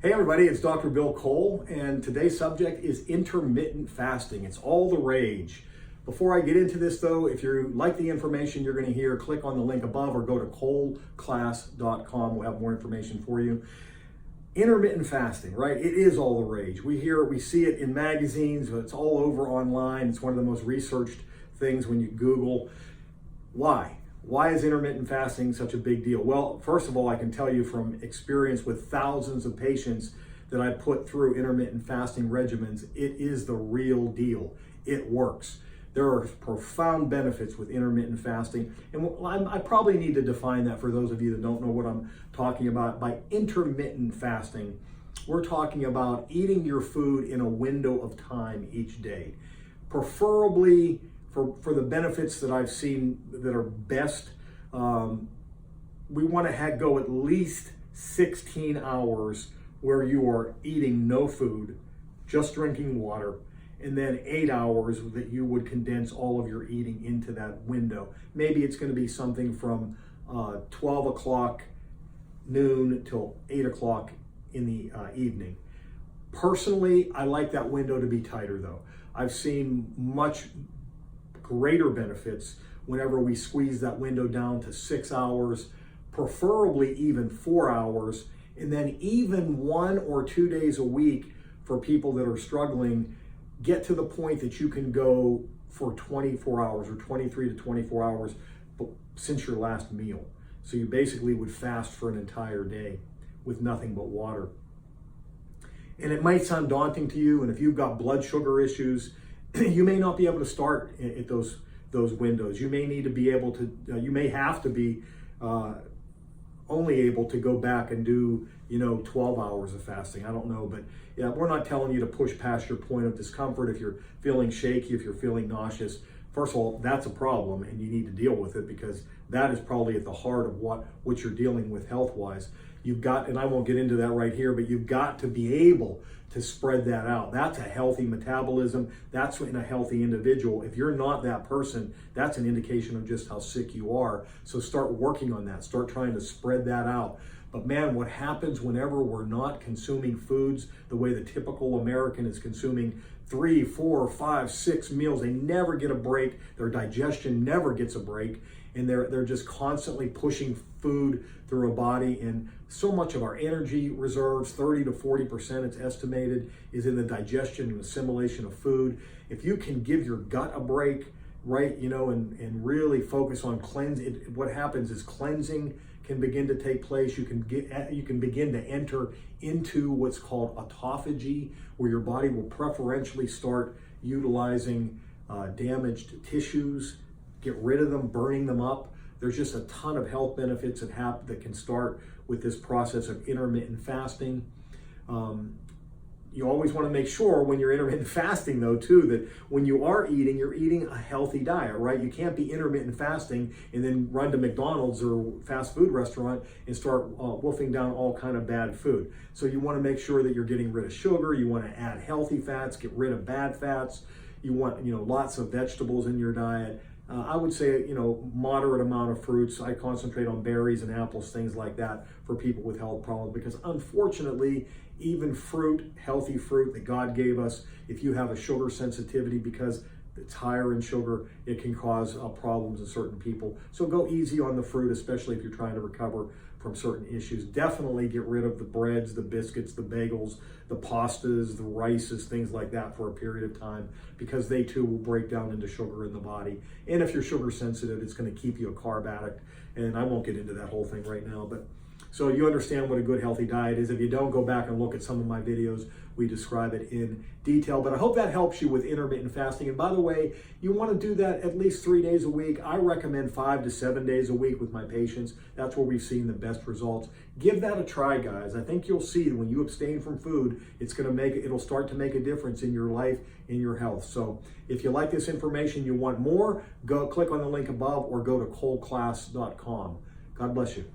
Hey everybody, it's Dr. Bill Cole, and today's subject is intermittent fasting. It's all the rage. Before I get into this though, if you like the information you're going to hear, click on the link above or go to coleclass.com. We'll have more information for you. Intermittent fasting, right? It is all the rage. We see it in magazines, it's all over online. It's one of the most researched things when you Google. Why? Why is intermittent fasting such a big deal? Well, first of all, I can tell you from experience with thousands of patients that I put through intermittent fasting regimens, it is the real deal. It works. There are profound benefits with intermittent fasting. And I probably need to define that for those of you that don't know what I'm talking about. By intermittent fasting, we're talking about eating your food in a window of time each day. Preferably, for the benefits that I've seen that are best, we want to go at least 16 hours where you are eating no food, just drinking water, and then 8 hours that you would condense all of your eating into that window. Maybe it's going to be something from 12 o'clock noon till 8 o'clock in the evening. Personally, I like that window to be tighter though. I've seen much greater benefits whenever we squeeze that window down to 6 hours, preferably even 4 hours, and then even 1 or 2 days a week for people that are struggling, get to the point that you can go for 24 hours or 23 to 24 hours since your last meal. So you basically would fast for an entire day with nothing but water. And it might sound daunting to you, and if you've got blood sugar issues, you may not be able to start at those windows. You may need to be able to, you may have to be only able to go back and do, 12 hours of fasting. I don't know, but yeah, we're not telling you to push past your point of discomfort. If you're feeling shaky, if you're feeling nauseous, first of all, that's a problem and you need to deal with it, because that is probably at the heart of what you're dealing with health-wise. You've got, and I won't get into that right here, but you've got to be able to spread that out. That's a healthy metabolism. That's in a healthy individual. If you're not that person, that's an indication of just how sick you are. So start working on that. Start trying to spread that out. But man, what happens whenever we're not consuming foods the way the typical American is consuming 3, 4, 5, 6 meals? They never get a break. Their digestion never gets a break. And they're just constantly pushing food through a body. And so much of our energy reserves, 30 to 40% it's estimated, is in the digestion and assimilation of food. If you can give your gut a break, right, and really focus on cleansing, what happens is cleansing can begin to take place. You can begin to enter into what's called autophagy, where your body will preferentially start utilizing damaged tissues, get rid of them, burning them up. There's just a ton of health benefits that can start with this process of intermittent fasting. You always want to make sure when you're intermittent fasting though too, that when you are eating, you're eating a healthy diet, right? You can't be intermittent fasting and then run to McDonald's or fast food restaurant and start wolfing down all kind of bad food. So you want to make sure that you're getting rid of sugar. You want to add healthy fats, get rid of bad fats. You want, lots of vegetables in your diet. I would say, moderate amount of fruits. I concentrate on berries and apples, things like that for people with health problems, because unfortunately, even fruit, healthy fruit that God gave us, if you have a sugar sensitivity because it's higher in sugar, it can cause problems in certain people. So go easy on the fruit, especially if you're trying to recover from certain issues. Definitely get rid of the breads, the biscuits, the bagels, the pastas, the rices, things like that for a period of time, because they too will break down into sugar in the body. And if you're sugar sensitive, it's going to keep you a carb addict. And I won't get into that whole thing right now, but so you understand what a good healthy diet is. If you don't, go back and look at some of my videos. We describe it in detail, but I hope that helps you with intermittent fasting. And by the way, you want to do that at least 3 days a week. I recommend 5 to 7 days a week with my patients. That's where we've seen the best results. Give that a try, guys. I think you'll see when you abstain from food, it'll start to make a difference in your life, in your health. So if you like this information, you want more, go click on the link above or go to coleclass.com. God bless you.